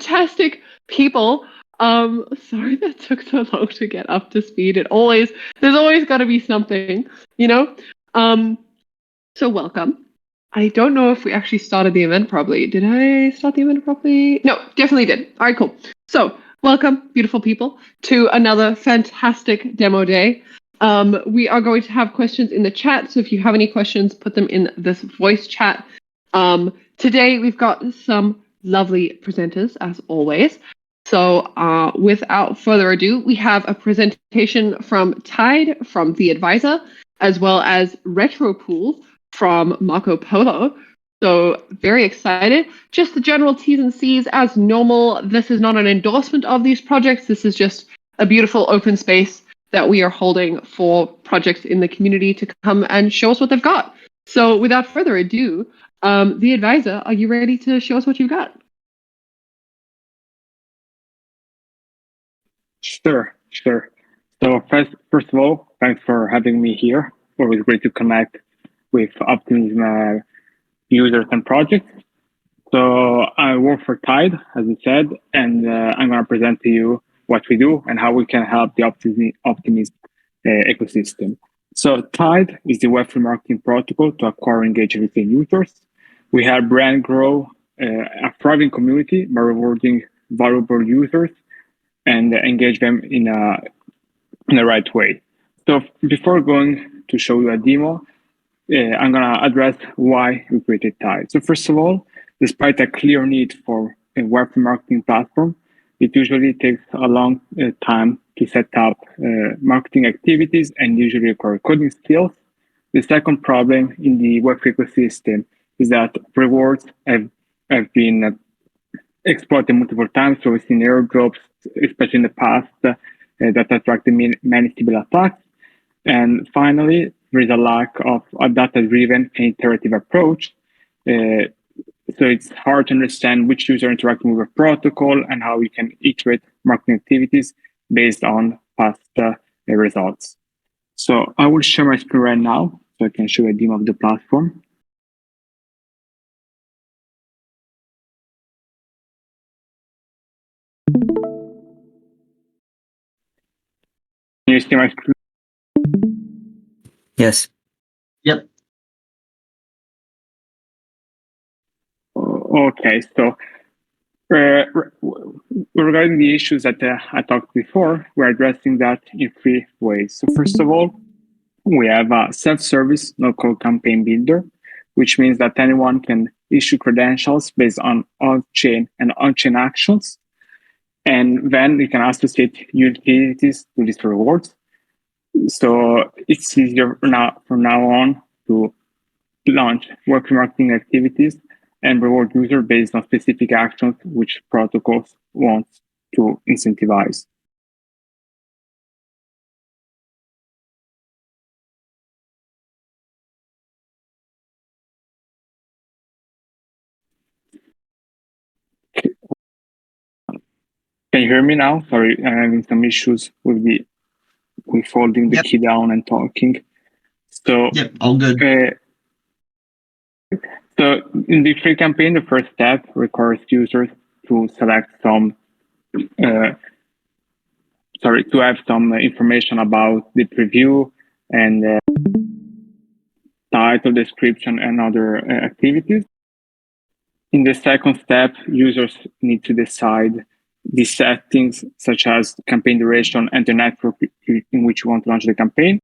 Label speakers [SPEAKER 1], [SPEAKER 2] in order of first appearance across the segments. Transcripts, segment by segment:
[SPEAKER 1] fantastic people. Sorry that took so long to get up to speed. There's always got to be something, you know? So welcome. I don't know if we actually started the event properly. Did I start the event properly? No, definitely did. All right, cool. So welcome, beautiful people, to another fantastic demo day. We are going to have questions in the chat. So if you have any questions, put them in this voice chat. Today, we've got some lovely presenters, as always. So without further ado, we have a presentation from Tide, from The Advisor, as well as Retropool from Marco Polo. So very excited. Just the general T's and C's as normal. This is not an endorsement of these projects. This is just a beautiful open space that we are holding for projects in the community to come and show us what they've got. So without further ado, The Advisor, are you ready to show us what you've got?
[SPEAKER 2] Sure. So first of all, thanks for having me here. Always great to connect with Optimism users and projects. So I work for Tide, as you said, and I'm going to present to you what we do and how we can help the Optimism ecosystem. So Tide is the Web3 marketing protocol to acquire and engage retail users. We help brand grow a thriving community by rewarding valuable users and engage them in the right way. So before going to show you a demo, I'm going to address why we created Tide. So first of all, despite a clear need for a web marketing platform, it usually takes a long time to set up marketing activities and usually require coding skills. The second problem in the web ecosystem is that rewards have been exploited multiple times. So we've seen airdrops, especially in the past, that attracted many similar attacks. And finally, there is a lack of a data-driven and iterative approach. So it's hard to understand which user interacting with a protocol and how we can iterate marketing activities based on past results. So I will share my screen right now so I can show a demo of the platform. Can you see my screen?
[SPEAKER 3] Yes.
[SPEAKER 4] Yep.
[SPEAKER 2] Okay, so regarding the issues that I talked before, we're addressing that in 3 ways. So first of all, we have a self-service no-code campaign builder, which means that anyone can issue credentials based on on-chain and on-chain actions. And then we can associate utilities to these rewards. So it's easier from now on to launch web marketing activities and reward users based on specific actions which protocols want to incentivize. Can you hear me now? Sorry, I'm having some issues with holding the key down and talking. So
[SPEAKER 4] yep, all good.
[SPEAKER 2] So in the free campaign, the first step requires users to select to have some information about the preview and title, description, and other activities. In the second step, users need to decide the settings such as campaign duration and the network in which you want to launch the campaign.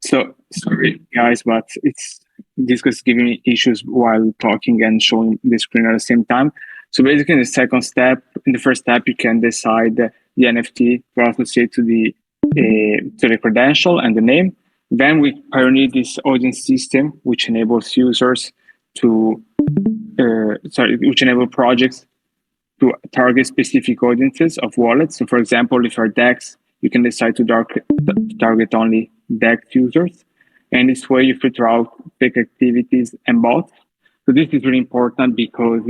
[SPEAKER 2] So sorry guys, but this was giving me issues while talking and showing the screen at the same time. So basically in the first step, you can decide the NFT to associate to the credential and the name. Then we pioneer this audience system, which enables users to, which enable projects to target specific audiences of wallets. So for example, if you're DEX, you can decide to target only DEX users. And this way you filter out fake activities and bots. So this is really important because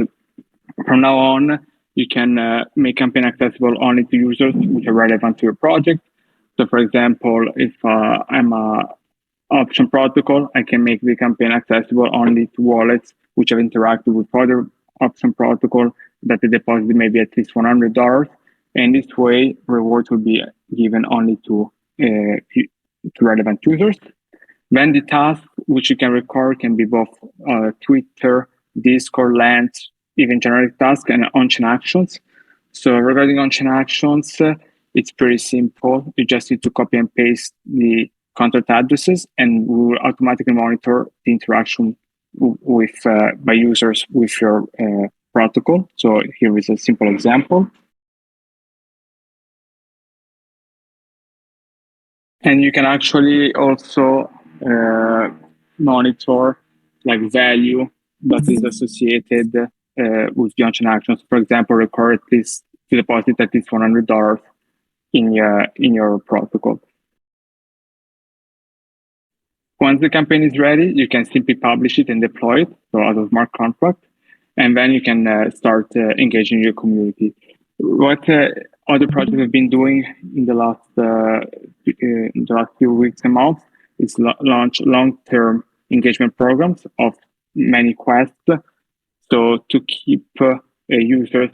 [SPEAKER 2] from now on, you can make campaign accessible only to users which are relevant to your project. So, for example, if I'm a option protocol, I can make the campaign accessible only to wallets which have interacted with other option protocol that the deposit may be at least $100. And this way, rewards will be given only to relevant users. Then the tasks which you can record can be both Twitter, Discord, Lens, even generic tasks and on-chain actions. So regarding on-chain actions, it's pretty simple. You just need to copy and paste the contact addresses, and we will automatically monitor the interaction with by users with your protocol. So here is a simple example. And you can actually also monitor like value that is associated with the on-chain actions. For example, record this to deposit at least $100 in your protocol. Once the campaign is ready, you can simply publish it and deploy it, so as a smart contract, and then you can start engaging your community. What other projects have been doing in the last few weeks and months is launch long-term engagement programs of many quests. So to keep users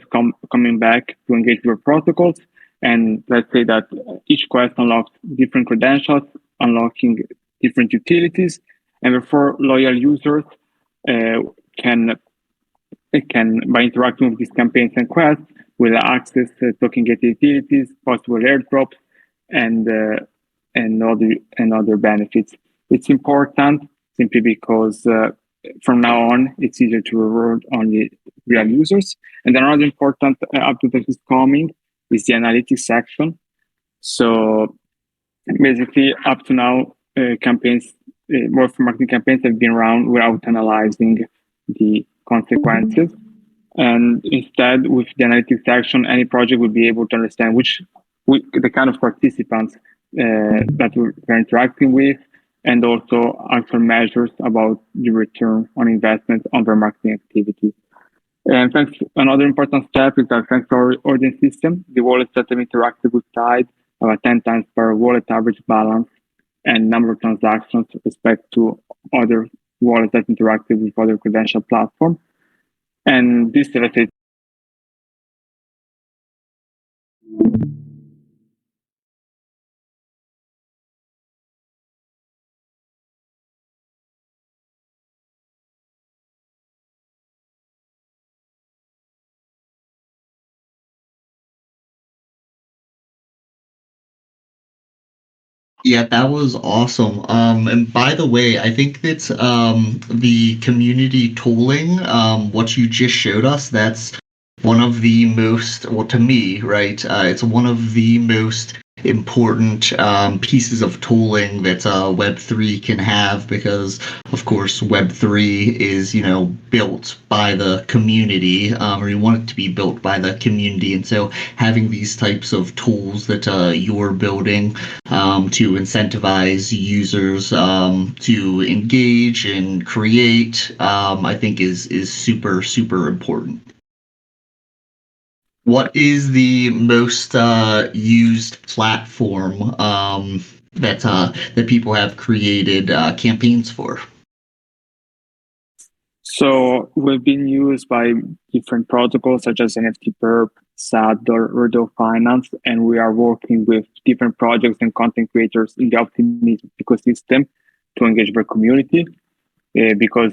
[SPEAKER 2] coming back to engage with your protocols, and let's say that each quest unlocks different credentials, unlocking different utilities, and therefore loyal users can by interacting with these campaigns and quests will access token gate utilities, possible airdrops, and other benefits. It's important simply because from now on it's easier to reward only real users. And another important update that is coming is the analytics section. So basically, up to now, campaigns, more marketing campaigns have been run without analyzing the consequences. And instead, with the analytics section, any project will be able to understand the kind of participants that we're interacting with, and also actual measures about the return on investment on their marketing activity. And another important step is that thanks to our audience system, the wallets that have interacted with Tide have a 10 times per wallet average balance and number of transactions with respect to other wallets that interacted with other credential platforms. And this related.
[SPEAKER 3] Yeah, that was awesome. And by the way, I think that the community tooling, what you just showed us, that's one of the most, well, to me, right? It's one of the most important pieces of tooling that Web3 can have, because, of course, Web3 is, built by the community, or you want it to be built by the community. And so having these types of tools that you're building to incentivize users to engage and create, I think is super, super important. What is the most used platform that people have created campaigns for?
[SPEAKER 2] So we've been used by different protocols such as NFT Perp, SAD, or Redo Finance, and we are working with different projects and content creators in the Optimism ecosystem to engage our community. Because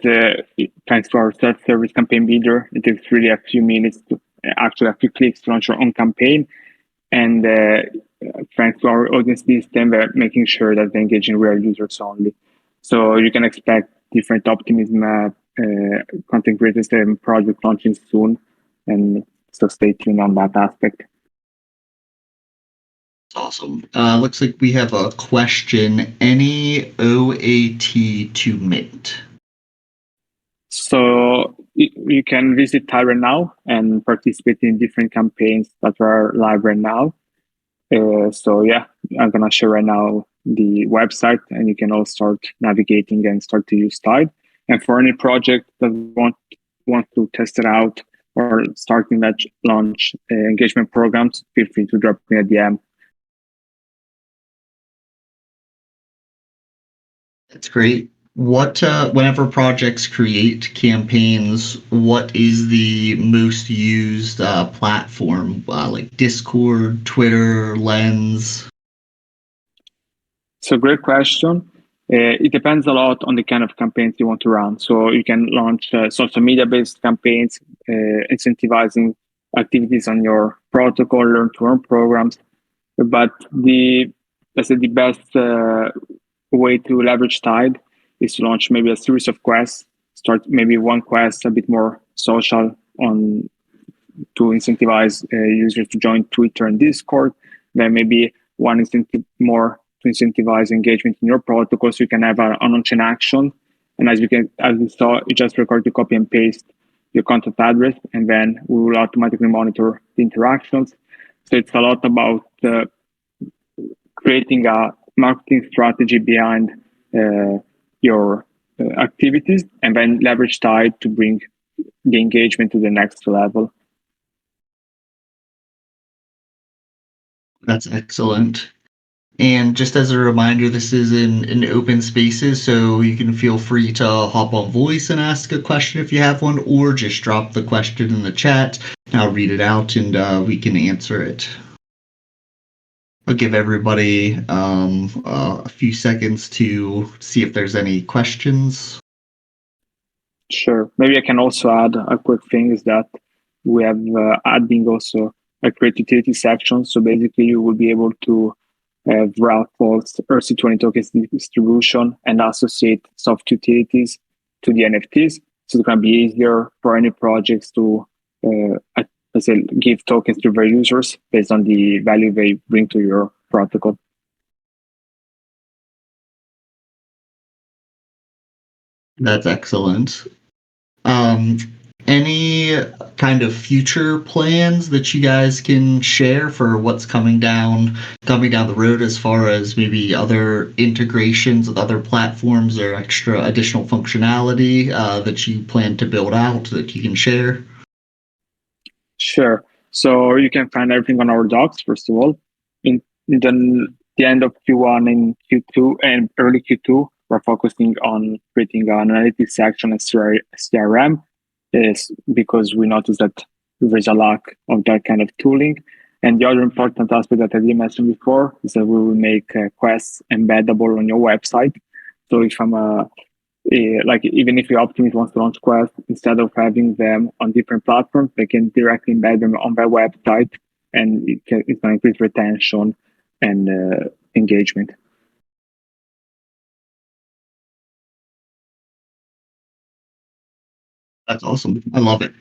[SPEAKER 2] thanks to our self-service campaign builder, it takes really a few minutes actually a few clicks to launch your own campaign. And thanks to our audience system, we're making sure that they're engaging real users only. So you can expect different Optimism content creators and project launching soon. And so stay tuned on that aspect.
[SPEAKER 3] Awesome. Looks like we have a question. Any OAT to mint?
[SPEAKER 2] So you can visit Tide right now and participate in different campaigns that are live right now. So yeah, I'm gonna share right now the website, and you can all start navigating and start to use Tide. And for any project that want to test it out or starting that launch engagement programs, feel free to drop me a DM.
[SPEAKER 3] That's great. What, whenever projects create campaigns, what is the most used platform, like Discord, Twitter, Lens?
[SPEAKER 2] So great question. It depends a lot on the kind of campaigns you want to run. So you can launch social media-based campaigns, incentivizing activities on your protocol, learn-to-earn programs. But let's say the best way to leverage Tide is to launch maybe a series of quests. Start maybe one quest a bit more social on to incentivize users to join Twitter and Discord. Then maybe one incentive more to incentivize engagement in your protocol, so you can have an on-chain action. And as we saw, you just record to copy and paste your contact address, and then we will automatically monitor the interactions. So it's a lot about creating a marketing strategy behind your activities, and then leverage Tide to bring the engagement to the next level.
[SPEAKER 3] That's excellent. And just as a reminder, this is in open spaces, so you can feel free to hop on voice and ask a question if you have one, or just drop the question in the chat. I'll read it out and we can answer it. I'll give everybody a few seconds to see if there's any questions.
[SPEAKER 2] Sure. Maybe I can also add a quick thing is that we have adding also a create utility section. So basically you will be able to route both ERC20 tokens distribution and associate soft utilities to the NFTs. So it can be easier for any projects to let's say give tokens to their users based on the value they bring to your protocol.
[SPEAKER 3] That's excellent. Any kind of future plans that you guys can share for what's coming down the road, as far as maybe other integrations with other platforms or extra additional functionality that you plan to build out that you can share?
[SPEAKER 2] Sure. So you can find everything on our docs, first of all. In the end of Q1 and Q2 and early Q2, we're focusing on creating an analytics section as CRM, is because we noticed that there's a lack of that kind of tooling. And the other important aspect that I didn't mention before is that we will make quests embeddable on your website. So if I'm like, even if your Optimist wants to launch quests, instead of having them on different platforms, they can directly embed them on their website, and it's going to increase retention and engagement.
[SPEAKER 3] That's awesome. I love it.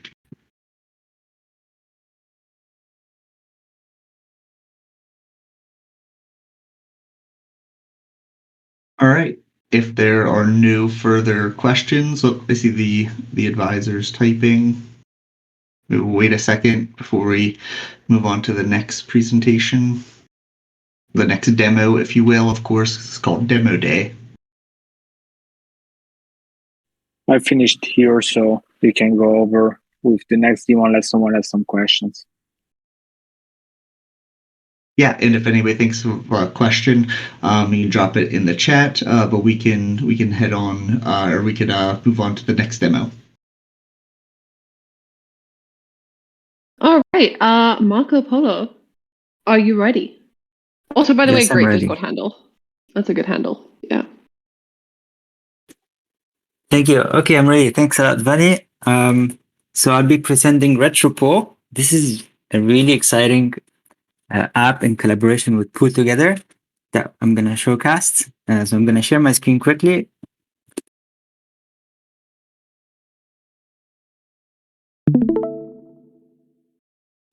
[SPEAKER 3] All right. If there are no further questions, I see the advisors typing. We'll wait a second before we move on to the next presentation. The next demo, if you will, of course, it's called Demo Day.
[SPEAKER 2] I finished here, so we can go over with the next demo unless someone has some questions.
[SPEAKER 3] Yeah, and if anybody thinks of a question, you can drop it in the chat. But we can head on, or we could move on to the next demo.
[SPEAKER 1] All right, Marco Polo, are you ready? Also, by the way, great Discord handle. That's a good handle. Yeah.
[SPEAKER 4] Thank you. Okay, I'm ready. Thanks a lot, Vani. So I'll be presenting Retropo. This is a really exciting app in collaboration with Pool Together that I'm going to showcast. So I'm going to share my screen quickly.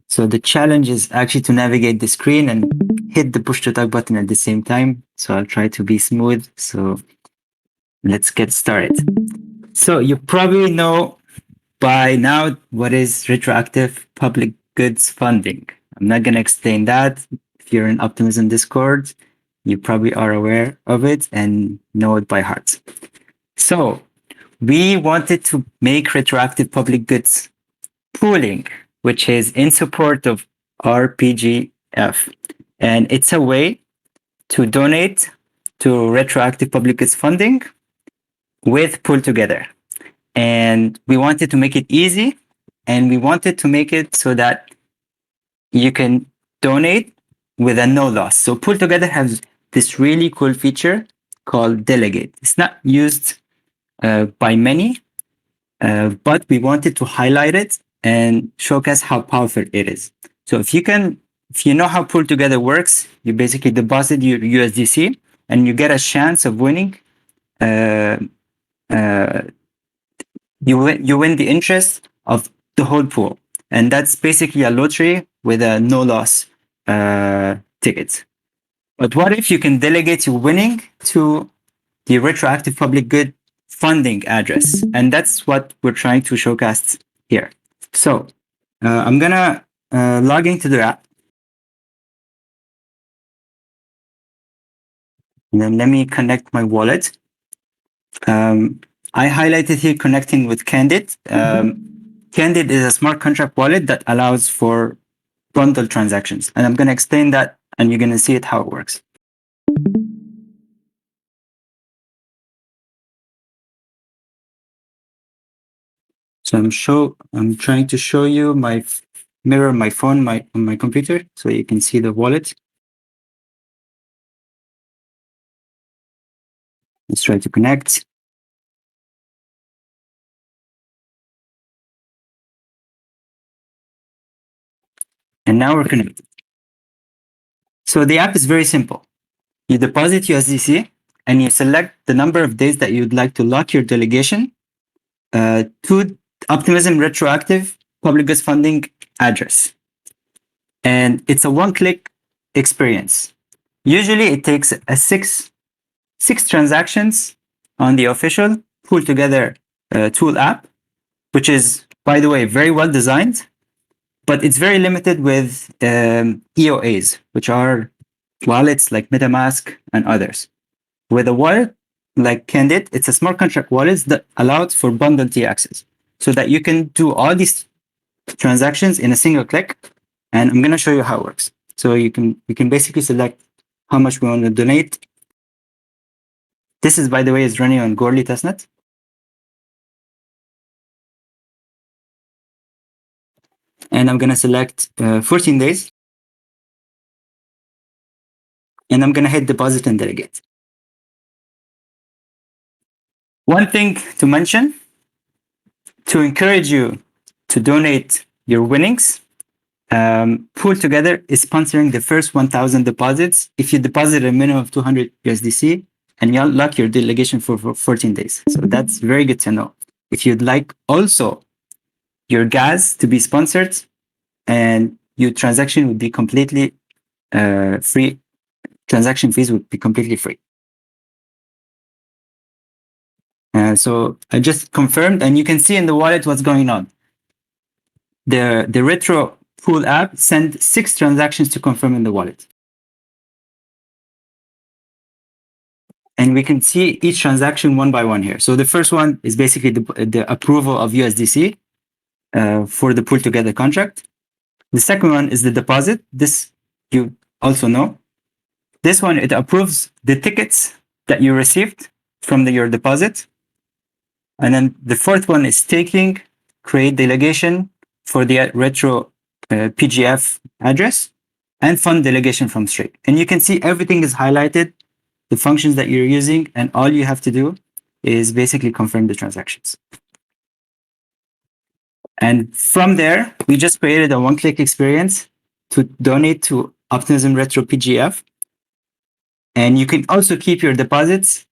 [SPEAKER 4] So the challenge is actually to navigate the screen and hit the push to talk button at the same time. So I'll try to be smooth. So let's get started. So you probably know by now what is retroactive public goods funding. I'm not going to explain that. If you're in Optimism Discord, you probably are aware of it and know it by heart. So we wanted to make retroactive public goods pooling, which is in support of RPGF. And it's a way to donate to retroactive public goods funding with Pool Together. And we wanted to make it easy, and we wanted to make it so that you can donate with a no loss. So Pool Together has this really cool feature called Delegate. It's not used by many, but we wanted to highlight it and showcase how powerful it is. So if you know how Pool Together works, you basically deposit your USDC and you get a chance of winning. You win the interest of the whole pool, and that's basically a lottery with a no loss ticket. But what if you can delegate your winning to the retroactive public good funding address? And that's what we're trying to showcase here. So I'm gonna log into the app. And then let me connect my wallet. I highlighted here connecting with Candide. Candide is a smart contract wallet that allows for bundle transactions. And I'm going to explain that, and you're going to see it how it works. So I'm trying to show you my mirror my phone on my computer so you can see the wallet. Let's try to connect. And now we're connected. So the app is very simple. You deposit USDC and you select the number of days that you'd like to lock your delegation to Optimism retroactive public goods funding address. And it's a one-click experience. Usually it takes six transactions on the official Pool Together tool app, which is, by the way, very well designed, but it's very limited with EOAs, which are wallets like MetaMask and others. With a wallet like Candide, it's a smart contract wallet that allows for bundle T access so that you can do all these transactions in a single click. And I'm going to show you how it works. So you can basically select how much we want to donate. This is, by the way, is running on Goerli testnet. And I'm going to select 14 days. And I'm going to hit deposit and delegate. One thing to mention, to encourage you to donate your winnings, Pool Together is sponsoring the first 1,000 deposits if you deposit a minimum of 200 USDC and you lock your delegation for 14 days. So that's very good to know. If you'd like also your gas to be sponsored, and your transaction would be completely free. Transaction fees would be completely free. So I just confirmed, and you can see in the wallet what's going on. The Retro Pool app sent 6 transactions to confirm in the wallet. And we can see each transaction one by one here. So the first one is basically the approval of USDC for the Pool Together contract. The second one is the deposit. This you also know. This one, it approves the tickets that you received from your deposit. And then the fourth one is staking, create delegation for the retro PGF address, and fund delegation from Straight. And you can see everything is highlighted, the functions that you're using, and all you have to do is basically confirm the transactions. And from there, we just created a one-click experience to donate to Optimism Retro PGF. And you can also keep your deposits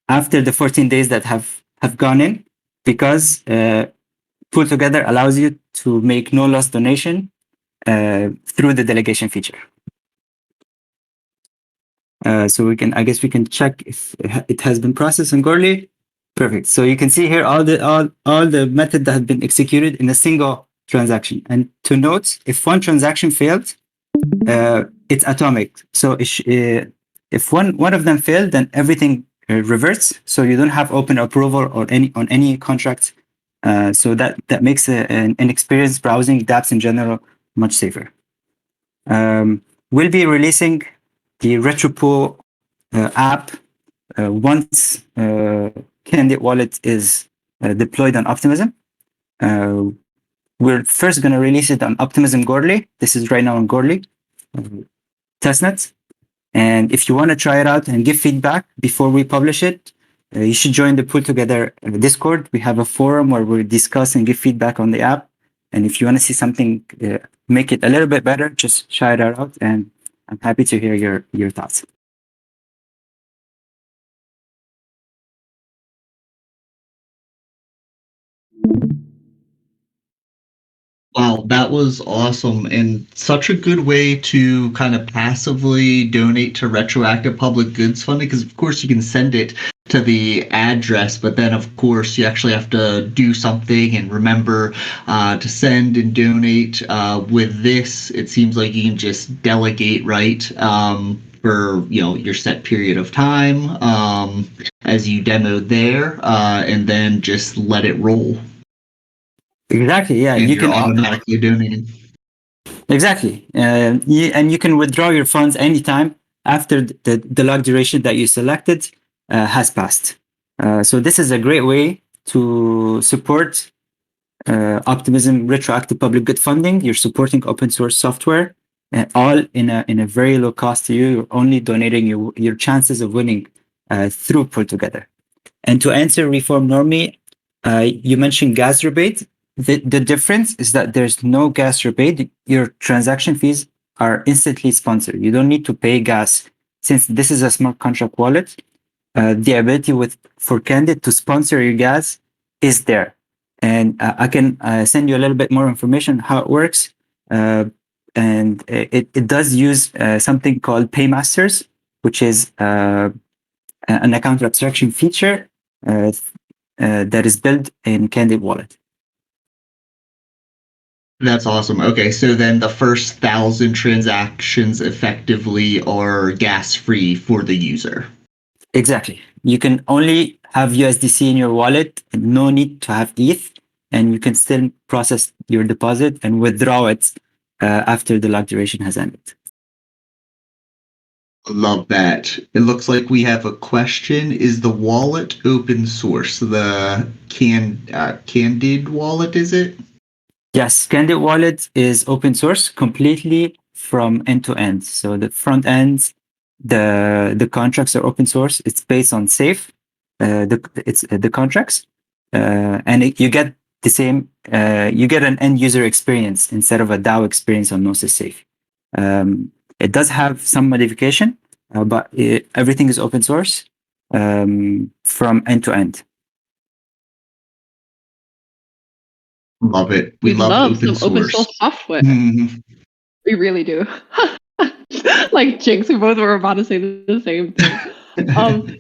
[SPEAKER 4] after the 14 days that have gone in, because Pool Together allows you to make no loss donation through the delegation feature. So I guess we can check if it has been processed in Goerli. Perfect. So you can see here all the methods that have been executed in a single transaction. And to note, if one transaction failed, it's atomic. So if one of them failed, then everything reverts. So you don't have open approval or on any contract So that makes an experience browsing dApps in general much safer. We'll be releasing the RetroPo app once Candide Wallet is deployed on Optimism. We're first going to release it on Optimism Gorley. This is right now on Gorley testnet. And if you want to try it out and give feedback before we publish it, you should join the Pull Together Discord. We have a forum where we discuss and give feedback on the app. And if you want to see something, make it a little bit better, just shout it out. And I'm happy to hear your thoughts.
[SPEAKER 3] Wow, that was awesome and such a good way to kind of passively donate to retroactive public goods funding because of course you can send it to the address, but then of course you actually have to do something and remember to send and donate. With this, it seems like you can just delegate, right? For your set period of time, as you demoed there, and then just let it roll.
[SPEAKER 4] Exactly. Yeah,
[SPEAKER 3] and you're automatically donating.
[SPEAKER 4] Exactly, and you can withdraw your funds anytime after the lock duration that you selected has passed. So this is a great way to support Optimism retroactive public good funding. You're supporting open source software, all in a very low cost to you. You're only donating your chances of winning through Pull Together. And to answer Reform Normie, you mentioned gas rebate. The difference is that there's no gas rebate. Your transaction fees are instantly sponsored. You don't need to pay gas. Since this is a smart contract wallet, the ability for Candide to sponsor your gas is there. And I can send you a little bit more information how it works. And it does use something called Paymasters, which is an account abstraction feature that is built in Candide Wallet.
[SPEAKER 3] That's awesome. Okay, so then the first 1,000 transactions effectively are gas-free for the user.
[SPEAKER 4] Exactly. You can only have USDC in your wallet and no need to have ETH, and you can still process your deposit and withdraw it after the lock duration has ended.
[SPEAKER 3] Love that. It looks like we have a question. Is the wallet open source? The Candide Wallet, is it?
[SPEAKER 4] Yes, Candide Wallet is open source completely from end to end. So the front ends, the contracts are open source. It's based on Safe. The contracts, and you get the same. You get an end user experience instead of a DAO experience on Gnosis Safe. It does have some modification, but everything is open source from end to end.
[SPEAKER 3] Love it.
[SPEAKER 1] We love
[SPEAKER 3] open
[SPEAKER 1] some open source software.
[SPEAKER 3] Mm-hmm.
[SPEAKER 1] We really do. Like Jinx, we both were about to say the same thing.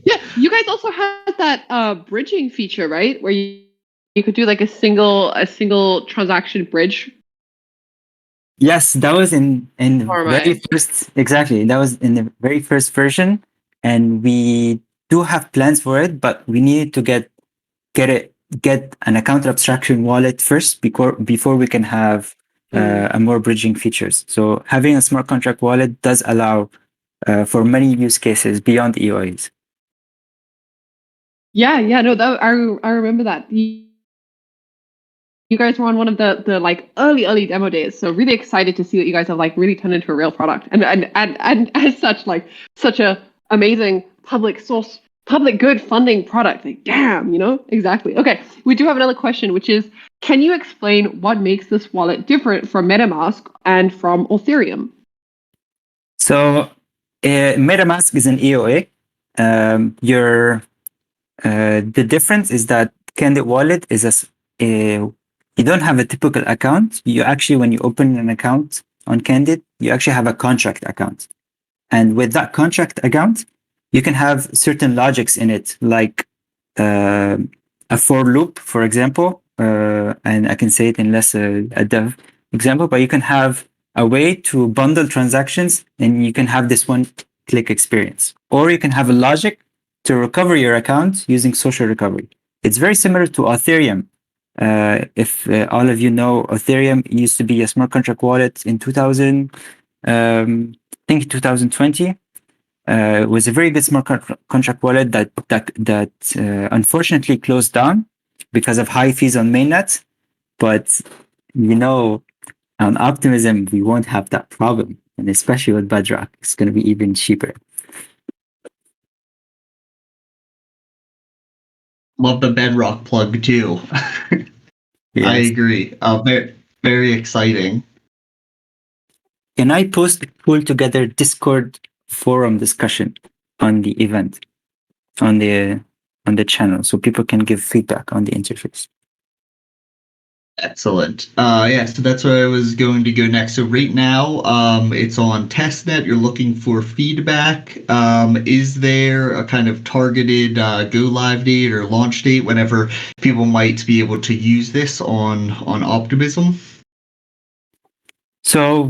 [SPEAKER 1] Yeah, you guys also had that bridging feature, right? Where you could do like a single transaction bridge.
[SPEAKER 4] Yes, that was in the very first. Exactly, that was in the very first version, and we do have plans for it, but we needed to get an account abstraction wallet first before we can have a more bridging features. So having a smart contract wallet does allow for many use cases beyond EOAs.
[SPEAKER 1] Yeah, no, I remember that. You guys were on one of the like early demo days, so really excited to see that you guys have like really turned into a real product, and as such, like such a amazing public good funding product. Like, damn, exactly. Okay, we do have another question, which is, can you explain what makes this wallet different from MetaMask and from Ethereum?
[SPEAKER 4] So, MetaMask is an EOA. The difference is that Candide Wallet is you don't have a typical account. You actually, when you open an account on Candide, you actually have a contract account. And with that contract account, you can have certain logics in it, like a for loop, for example. And I can say it in less a dev example, but you can have a way to bundle transactions and you can have this one-click experience. Or you can have a logic to recover your account using social recovery. It's very similar to Ethereum, If all of you know, Ethereum used to be a smart contract wallet in 2000, I think 2020. It was a very good smart contract wallet that unfortunately closed down because of high fees on mainnet. But on Optimism, we won't have that problem, and especially with Bedrock, it's going to be even cheaper.
[SPEAKER 3] Love the Bedrock plug too.
[SPEAKER 4] Yes.
[SPEAKER 3] I agree. Very, very exciting.
[SPEAKER 4] Can I post a pull together Discord forum discussion on the event, on the channel, so people can give feedback on the interface?
[SPEAKER 3] Excellent. Yeah, so that's where I was going to go next. So right now, it's on testnet. You're looking for feedback. Is there a kind of targeted go live date or launch date whenever people might be able to use this on Optimism?
[SPEAKER 4] So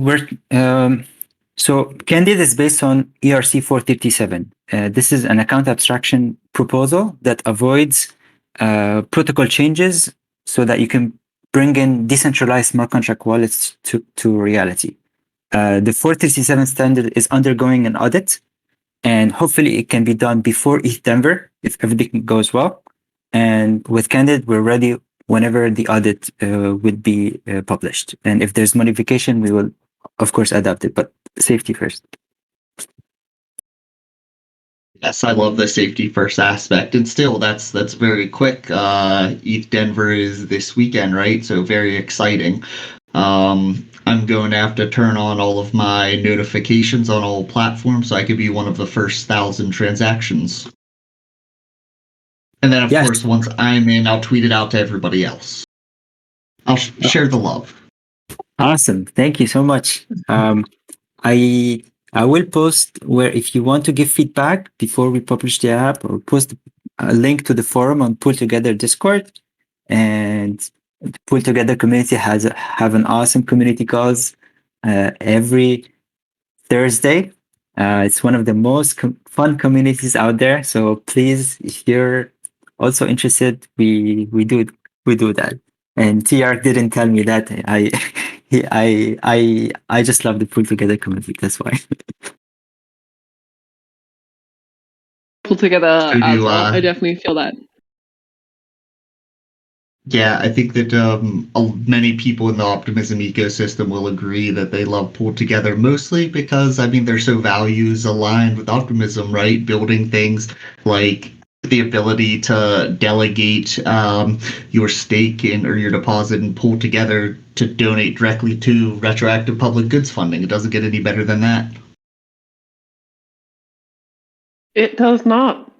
[SPEAKER 4] Candide is based on ERC 437. This is an account abstraction proposal that avoids protocol changes so that you can bring in decentralized smart contract wallets to reality. The 437 standard is undergoing an audit, and hopefully it can be done before ETH Denver if everything goes well. And with Candide, we're ready whenever the audit would be published. And if there's modification, we will, of course, adapt it, but safety first.
[SPEAKER 3] Yes, I love the safety first aspect, and still that's very quick. ETH Denver is this weekend, right? So very exciting. I'm going to have to turn on all of my notifications on all platforms so I could be one of the first 1,000 transactions. And then, of course, once I'm in, I'll tweet it out to everybody else. I'll share the love.
[SPEAKER 4] Awesome. Thank you so much. I will post where if you want to give feedback before we publish the app, or post a link to the forum on Pull Together Discord. And the Pull Together community have an awesome community calls every Thursday. It's one of the most fun communities out there. So please, if you're also interested, we do that. And TR didn't tell me that. I just love the Pull Together community. That's why.
[SPEAKER 1] Pull together as well. I definitely feel that.
[SPEAKER 3] Yeah, I think that many people in the Optimism ecosystem will agree that they love Pull Together, mostly because, I mean, they're so values aligned with Optimism, right? Building things like the ability to delegate your stake or your deposit and Pull Together to donate directly to retroactive public goods funding. It doesn't get any better than that.
[SPEAKER 1] It does not.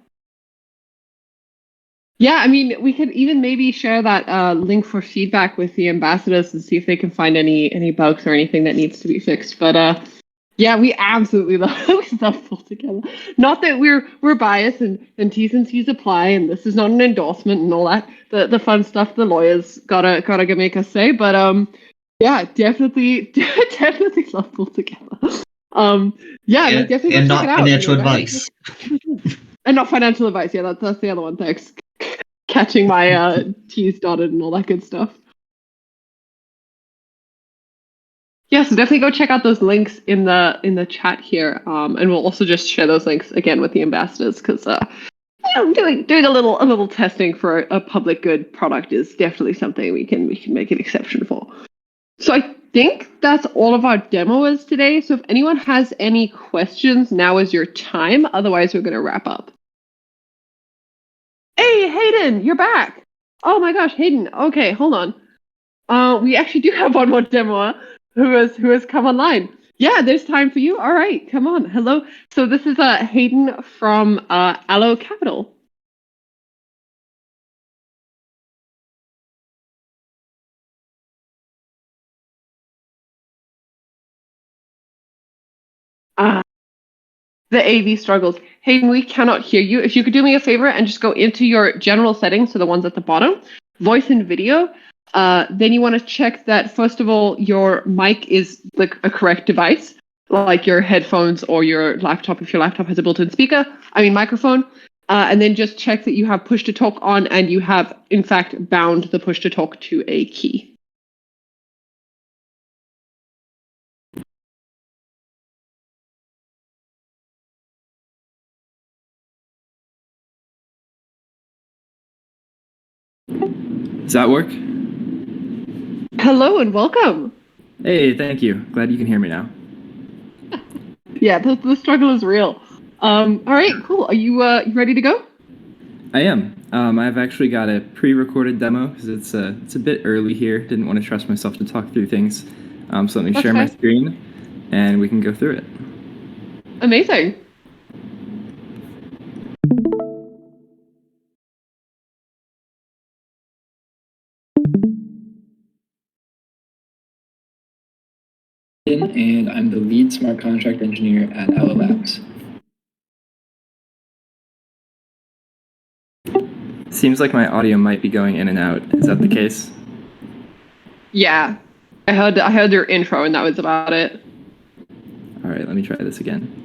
[SPEAKER 1] Yeah, I mean, we could even maybe share that link for feedback with the ambassadors and see if they can find any bugs or anything that needs to be fixed. But yeah, we absolutely love Pull Together. Not that we're biased and T's and C's apply, and this is not an endorsement and all that. The fun stuff the lawyers gotta make us say. But yeah, definitely love Pull Together. Yeah, definitely
[SPEAKER 3] and
[SPEAKER 1] check it
[SPEAKER 3] not
[SPEAKER 1] out.
[SPEAKER 3] financial advice.
[SPEAKER 1] And not financial advice. Yeah, that's the other one. Thanks. Catching my T's dotted and all that good stuff. Yeah, so definitely go check out those links in the chat here, and we'll also just share those links again with the ambassadors because doing a little testing for a public good product is definitely something we can make an exception for. So I think that's all of our demos today. So if anyone has any questions, now is your time. Otherwise, we're going to wrap up. Hey, Hayden, you're back. Oh my gosh, Hayden. Okay, hold on. We actually do have one more demo who has come online. Yeah, there's time for you. All right, come on. Hello. So this is Hayden from Allo Capital. The AV struggles. Hayden, we cannot hear you. If you could do me a favor and just go into your general settings, so the ones at the bottom, voice and video. Then you want to check that, first of all, your mic is like a correct device, like your headphones or your laptop, if your laptop has a built-in microphone. And then just check that you have push to talk on and you have, in fact, bound the push to talk to a key.
[SPEAKER 5] Does that work?
[SPEAKER 1] Hello and welcome.
[SPEAKER 5] Hey, thank you. Glad you can hear me now.
[SPEAKER 1] Yeah, the struggle is real. All right, cool. Are you ready to go?
[SPEAKER 5] I am. I've actually got a pre-recorded demo because it's a bit early here. Didn't want to trust myself to talk through things. So let me share my screen, and we can go through it.
[SPEAKER 1] Amazing.
[SPEAKER 5] And I'm the lead smart contract engineer at Allo Labs. Seems like my audio might be going in and out. Is that the case?
[SPEAKER 1] Yeah, I heard your intro and that was about it.
[SPEAKER 5] All right, let me try this again.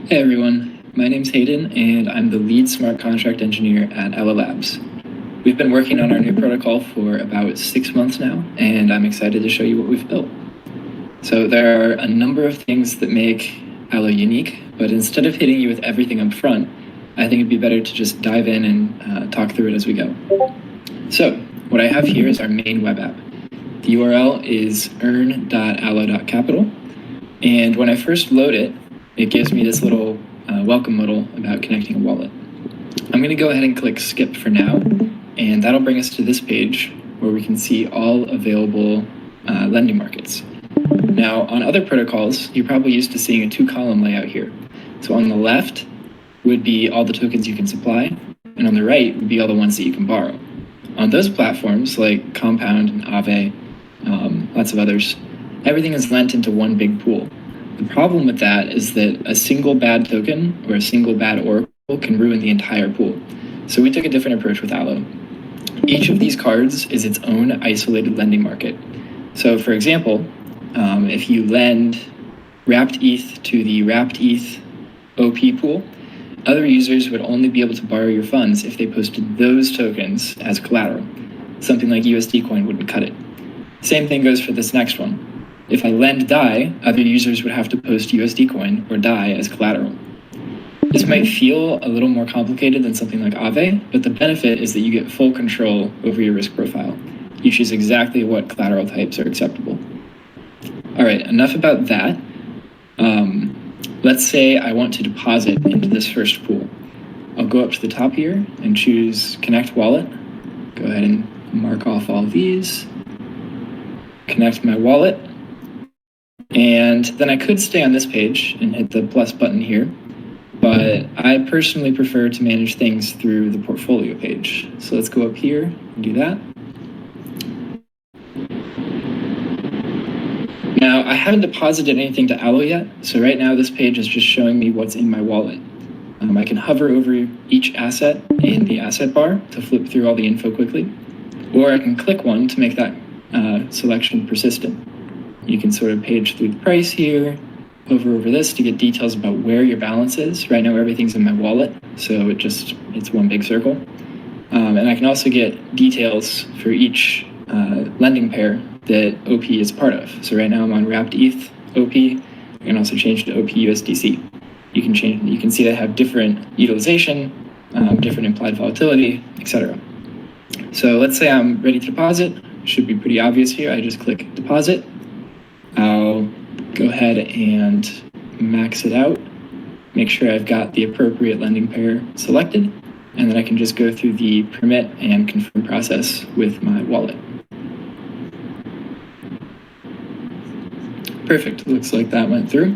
[SPEAKER 5] Hey everyone, my name's Hayden and I'm the lead smart contract engineer at Allo Labs. We've been working on our new protocol for about 6 months now, and I'm excited to show you what we've built. So there are a number of things that make Allo unique, but instead of hitting you with everything up front, I think it'd be better to just dive in and talk through it as we go. So what I have here is our main web app. The URL is earn.allo.capital, and when I first load it, it gives me this little welcome modal about connecting a wallet. I'm going to go ahead and click skip for now, and that'll bring us to this page where we can see all available lending markets. Now, on other protocols, you're probably used to seeing a 2-column layout here. So on the left would be all the tokens you can supply, and on the right would be all the ones that you can borrow. On those platforms, like Compound and Aave, lots of others, everything is lent into one big pool. The problem with that is that a single bad token or a single bad oracle can ruin the entire pool. So we took a different approach with Allo. Each of these cards is its own isolated lending market. So for example, if you lend wrapped ETH to the wrapped ETH OP pool, other users would only be able to borrow your funds if they posted those tokens as collateral. Something like USD coin wouldn't cut it. Same thing goes for this next one. If I lend DAI, other users would have to post USD coin or DAI as collateral. This might feel a little more complicated than something like Aave, but the benefit is that you get full control over your risk profile. You choose exactly what collateral types are acceptable. All right, enough about that. Let's say I want to deposit into this first pool. I'll go up to the top here and choose Connect Wallet. Go ahead and mark off all these. Connect my wallet. And then I could stay on this page and hit the plus button here, but I personally prefer to manage things through the portfolio page. So let's go up here and do that. Now, I haven't deposited anything to Allo yet, so right now this page is just showing me what's in my wallet. I can hover over each asset in the asset bar to flip through all the info quickly, or I can click one to make that selection persistent. You can sort of page through the price here, hover over this to get details about where your balance is. Right now everything's in my wallet, so it's one big circle. And I can also get details for each lending pair that OP is part of. So right now I'm on wrapped ETH OP. I can also change to OP USDC. You can see they have different utilization, different implied volatility, etc. So let's say I'm ready to deposit. Should be pretty obvious here. I just click deposit. I'll go ahead and max it out, make sure I've got the appropriate lending pair selected, and then I can just go through the permit and confirm process with my wallet. Perfect, looks like that went through.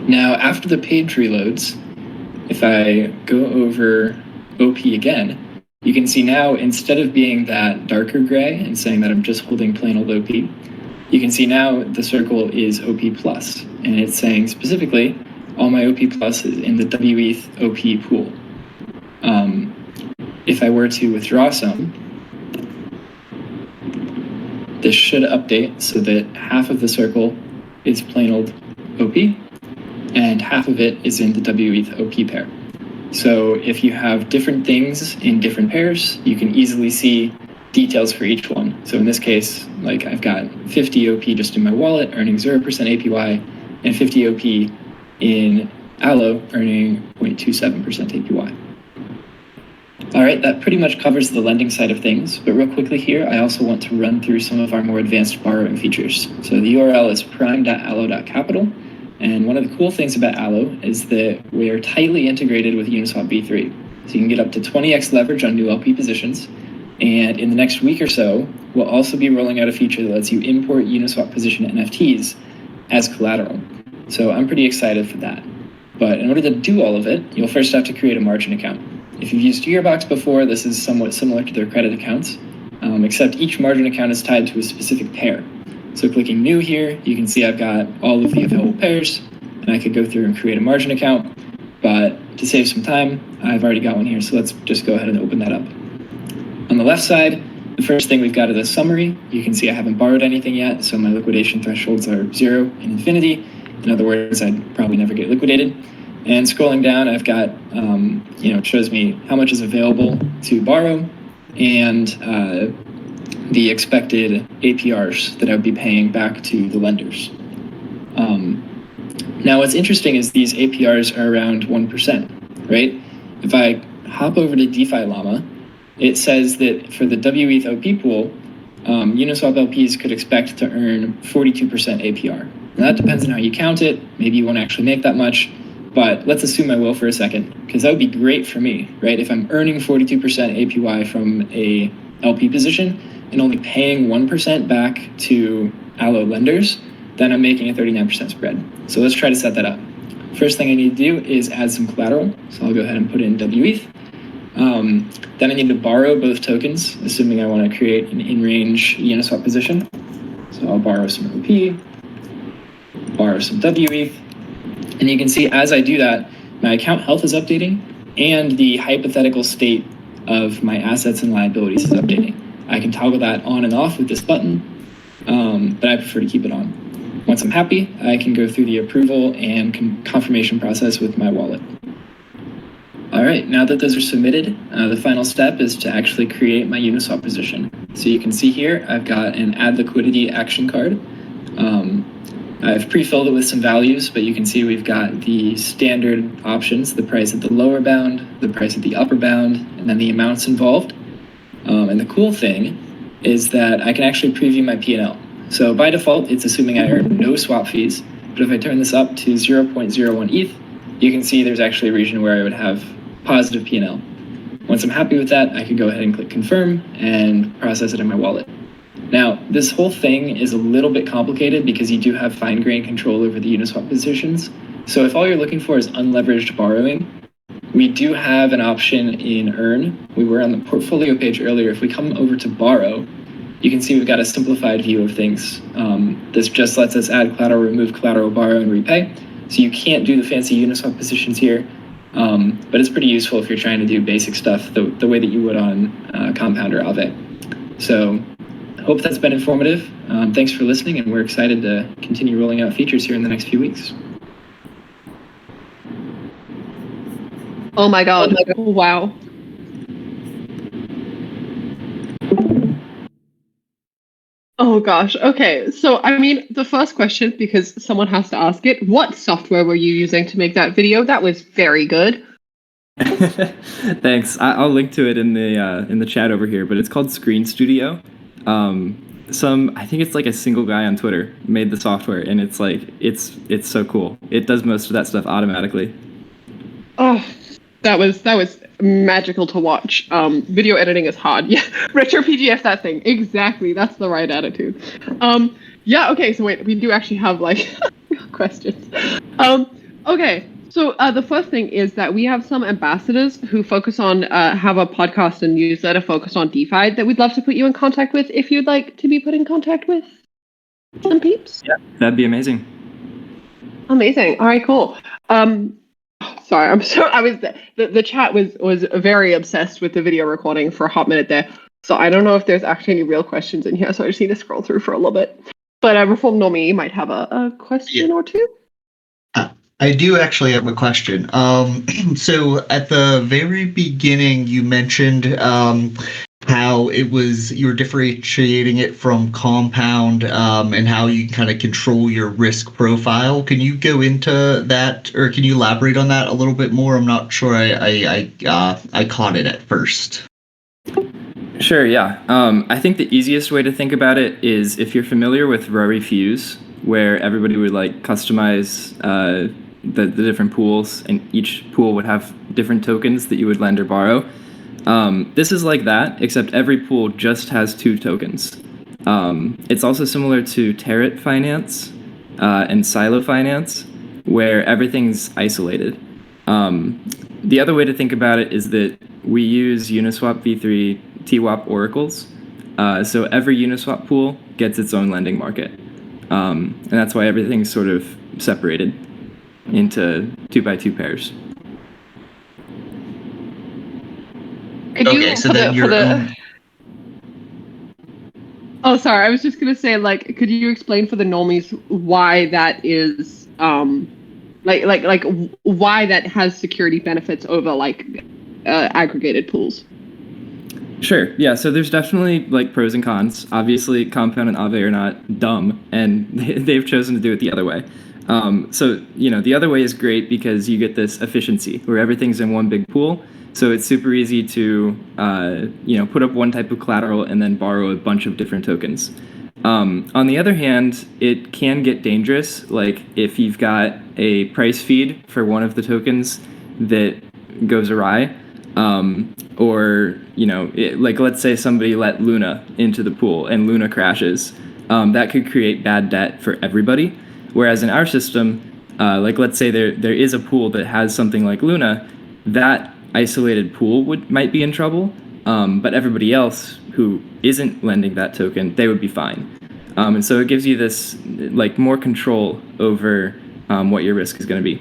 [SPEAKER 5] Now, after the page reloads, if I go over OP again, you can see now, instead of being that darker gray and saying that I'm just holding plain old OP, you can see now the circle is OP plus, and it's saying specifically all my OP plus is in the WETH OP pool. If I were to withdraw some, this should update so that half of the circle is plain old OP and half of it is in the WETH OP pair. So if you have different things in different pairs, you can easily see details for each one. So in this case, like I've got 50 OP just in my wallet earning 0% APY and 50 OP in Allo earning 0.27% APY. All right, that pretty much covers the lending side of things, but real quickly here, I also want to run through some of our more advanced borrowing features. So the URL is prime.allo.capital, and one of the cool things about Allo is that we are tightly integrated with Uniswap v3. So you can get up to 20x leverage on new LP positions, and in the next week or so, we'll also be rolling out a feature that lets you import Uniswap position NFTs as collateral. So I'm pretty excited for that. But in order to do all of it, you'll first have to create a margin account. If you've used Gearbox before, this is somewhat similar to their credit accounts, except each margin account is tied to a specific pair. So clicking new here, you can see I've got all of the available pairs, and I could go through and create a margin account, but to save some time, I've already got one here, so let's just go ahead and open that up. On the left side, the first thing we've got is a summary. You can see I haven't borrowed anything yet, so my liquidation thresholds are 0 and infinity. In other words, I'd probably never get liquidated. And scrolling down, I've got, it shows me how much is available to borrow and the expected APRs that I would be paying back to the lenders. Now, what's interesting is these APRs are around 1%, right? If I hop over to DeFi Llama, it says that for the WETH OP pool, Uniswap LPs could expect to earn 42% APR. Now, that depends on how you count it. Maybe you won't actually make that much. But let's assume I will for a second, because that would be great for me, right? If I'm earning 42% APY from a LP position and only paying 1% back to Allo lenders, then I'm making a 39% spread. So let's try to set that up. First thing I need to do is add some collateral. So I'll go ahead and put in WETH. Then I need to borrow both tokens, assuming I want to create an in-range Uniswap position. So I'll borrow some OP, borrow some WETH. And you can see as I do that, my account health is updating and the hypothetical state of my assets and liabilities is updating. I can toggle that on and off with this button, but I prefer to keep it on. Once I'm happy, I can go through the approval and confirmation process with my wallet. All right, now that those are submitted, the final step is to actually create my Uniswap position. So you can see here, I've got an add liquidity action card. I've pre-filled it with some values, but you can see we've got the standard options, the price at the lower bound, the price at the upper bound, and then the amounts involved. And the cool thing is that I can actually preview my P&L. So by default, it's assuming I earn no swap fees, but if I turn this up to 0.01 ETH, you can see there's actually a region where I would have positive P&L. Once I'm happy with that, I can go ahead and click confirm and process it in my wallet. Now, this whole thing is a little bit complicated because you do have fine-grained control over the Uniswap positions. So if all you're looking for is unleveraged borrowing, we do have an option in Earn. We were on the portfolio page earlier. If we come over to Borrow, you can see we've got a simplified view of things. This just lets us add collateral, remove collateral, borrow, and repay. So you can't do the fancy Uniswap positions here, but it's pretty useful if you're trying to do basic stuff the way that you would on Compound or Aave. So hope that's been informative. Thanks for listening, and we're excited to continue rolling out features here in the next few weeks.
[SPEAKER 1] Oh my God. Wow. Oh gosh. Okay. So, I mean, the first question, because someone has to ask it, what software were you using to make that video? That was very good.
[SPEAKER 6] Thanks. I'll link to it in the chat over here, but it's called Screen.stuido. I think it's like a single guy on Twitter made the software, and it's like it's so cool. It does most of that stuff automatically.
[SPEAKER 1] Oh, that was magical to watch. Video editing is hard. Yeah, retro PGF, that thing. Exactly. That's the right attitude. Yeah. Okay. So wait, we do actually have like questions. Okay. So the first thing is that we have some ambassadors who focus on have a podcast and newsletter focused on DeFi that we'd love to put you in contact with if you'd like to be put in contact with some peeps.
[SPEAKER 6] Yeah, that'd be amazing.
[SPEAKER 1] Amazing. All right, cool. Sorry, the chat was very obsessed with the video recording for a hot minute there. So I don't know if there's actually any real questions in here, so I just need to scroll through for a little bit. But Reform Normie might have a question or two.
[SPEAKER 3] I do actually have a question. So at the very beginning, you mentioned how it was you were differentiating it from compound, and how you kind of control your risk profile. Can you go into that, or can you elaborate on that a little bit more? I'm not sure I caught it at first.
[SPEAKER 6] Sure, yeah. I think the easiest way to think about it is if you're familiar with Rory Fuse, where everybody would like customize the different pools, and each pool would have different tokens that you would lend or borrow. This is like that, except every pool just has 2 tokens. It's also similar to Territ Finance and Silo Finance, where everything's isolated. The other way to think about it is that we use Uniswap v3 TWAP oracles. So every Uniswap pool gets its own lending market. And that's why everything's sort of separated into 2x2 pairs.
[SPEAKER 3] Okay, so then your own...
[SPEAKER 1] Oh, sorry. I was just gonna say, like, could you explain for the normies why that is, like why that has security benefits over like aggregated pools?
[SPEAKER 6] Sure. Yeah. So there's definitely like pros and cons. Obviously, Compound and Aave are not dumb, and they've chosen to do it the other way. So the other way is great because you get this efficiency where everything's in one big pool. So it's super easy to put up one type of collateral and then borrow a bunch of different tokens. On the other hand, it can get dangerous. Like if you've got a price feed for one of the tokens that goes awry, or like let's say somebody let Luna into the pool and Luna crashes, that could create bad debt for everybody. Whereas in our system, like let's say there is a pool that has something like Luna, that isolated pool might be in trouble, but everybody else who isn't lending that token, they would be fine. And so it gives you this like more control over what your risk is going to be.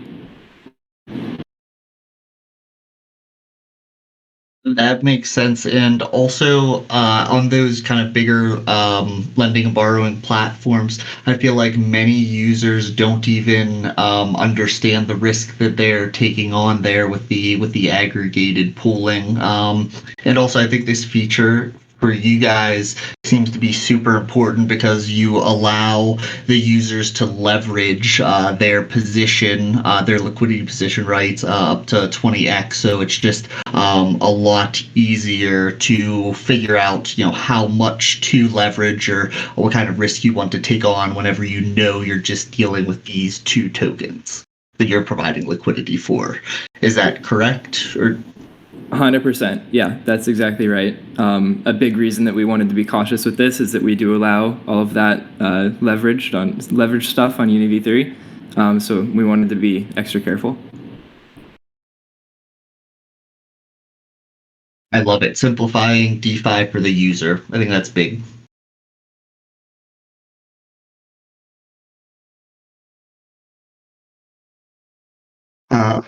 [SPEAKER 3] That makes sense. And also on those kind of bigger lending and borrowing platforms, I feel like many users don't even understand the risk that they're taking on there with the aggregated pooling. And also, I think this feature for you guys seems to be super important because you allow the users to leverage their position, their liquidity position, right, up to 20x. So it's just a lot easier to figure out, how much to leverage or what kind of risk you want to take on whenever you're just dealing with these 2 tokens that you're providing liquidity for. Is that correct? Or
[SPEAKER 6] 100%. Yeah, that's exactly right. A big reason that we wanted to be cautious with this is that we do allow all of that leverage stuff on Uni v3. So we wanted to be extra careful.
[SPEAKER 3] I love it. Simplifying DeFi for the user. I think that's big.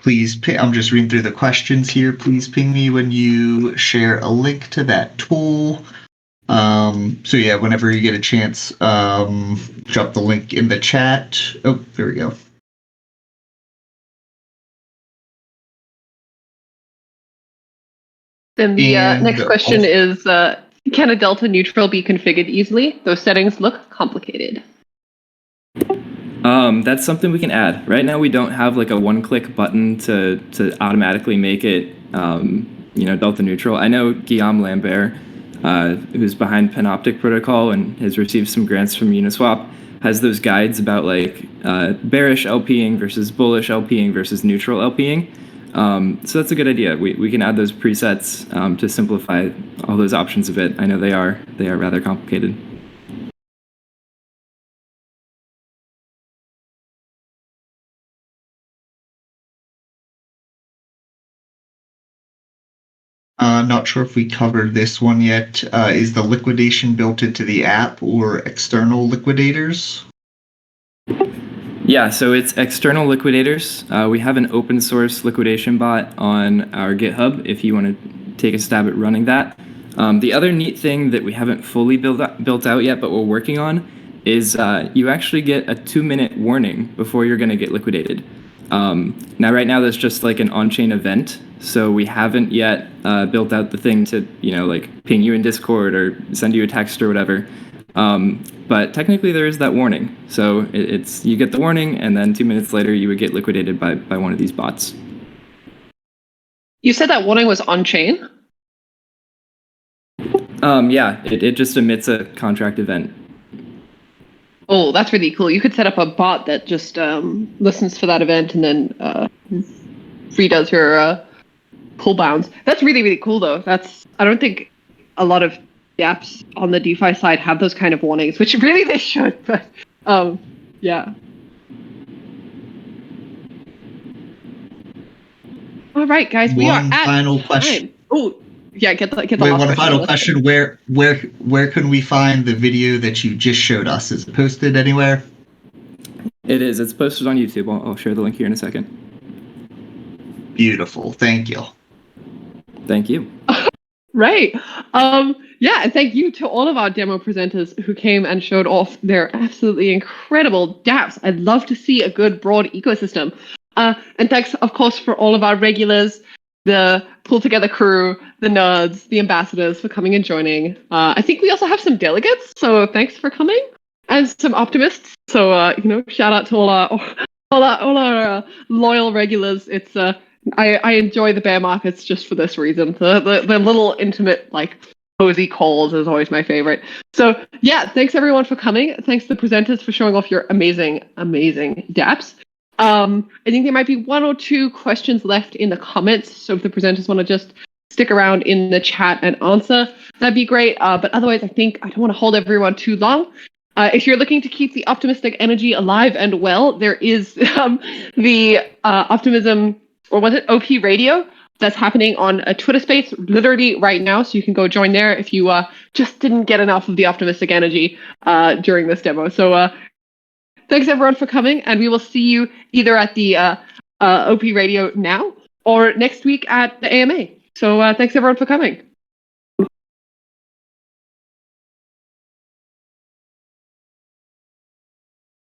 [SPEAKER 3] Please, I'm just reading through the questions here. Please ping me when you share a link to that tool. So yeah, whenever you get a chance, drop the link in the chat. Oh, there we go.
[SPEAKER 1] Then the next question is, can a delta neutral be configured easily? Those settings look complicated.
[SPEAKER 6] That's something we can add. Right now we don't have like a one-click button to automatically make it delta neutral. I know Guillaume Lambert, who's behind Panoptic Protocol and has received some grants from Uniswap, has those guides about like bearish LPing versus bullish LPing versus neutral LPing. So that's a good idea. We can add those presets to simplify all those options a bit. I know they are rather complicated.
[SPEAKER 3] I'm not sure if we covered this one yet. Is the liquidation built into the app or external liquidators?
[SPEAKER 6] Yeah, so it's external liquidators. We have an open source liquidation bot on our GitHub if you want to take a stab at running that. The other neat thing that we haven't fully built out yet, but we're working on, is you actually get a 2-minute warning before you're going to get liquidated. Now, right now, there's just like an on-chain event, so we haven't yet built out the thing to, like ping you in Discord or send you a text or whatever. But technically, there is that warning. So it's you get the warning, and then 2 minutes later, you would get liquidated by one of these bots.
[SPEAKER 1] You said that warning was on-chain?
[SPEAKER 6] Yeah, it just emits a contract event.
[SPEAKER 1] Oh, that's really cool. You could set up a bot that just listens for that event and then redoes your pull bounds. That's really, really cool, though. I don't think a lot of apps on the DeFi side have those kind of warnings, which really they should. But yeah. All right, guys, we are at
[SPEAKER 3] final
[SPEAKER 1] time.
[SPEAKER 3] question.
[SPEAKER 1] Oh, yeah, get the
[SPEAKER 3] Wait,
[SPEAKER 1] last
[SPEAKER 3] one
[SPEAKER 1] question.
[SPEAKER 3] final question. Where can we find the video that you just showed us? Is it posted anywhere?
[SPEAKER 6] It is. It's posted on YouTube. I'll share the link here in a second.
[SPEAKER 3] Beautiful. Thank you.
[SPEAKER 6] Thank you.
[SPEAKER 1] Right. Yeah, and thank you to all of our demo presenters who came and showed off their absolutely incredible dApps. I'd love to see a good broad ecosystem. And thanks, of course, for all of our regulars, the Pull Together crew, the nerds, the ambassadors for coming and joining. I think we also have some delegates, so thanks for coming, and some optimists. So shout out to all our loyal regulars. It's I enjoy the bear markets just for this reason. The little intimate, like, cozy calls is always my favorite. So yeah, thanks everyone for coming. Thanks to the presenters for showing off your amazing dApps. I think there might be 1 or 2 questions left in the comments. So if the presenters want to just stick around in the chat and answer, that'd be great. But otherwise, I think I don't want to hold everyone too long. If you're looking to keep the optimistic energy alive and well, there is the Optimism, or was it OP Radio, that's happening on a Twitter space literally right now. So you can go join there if you just didn't get enough of the optimistic energy during this demo. So thanks everyone for coming, and we will see you either at the OP Radio now or next week at the AMA. So thanks everyone for coming.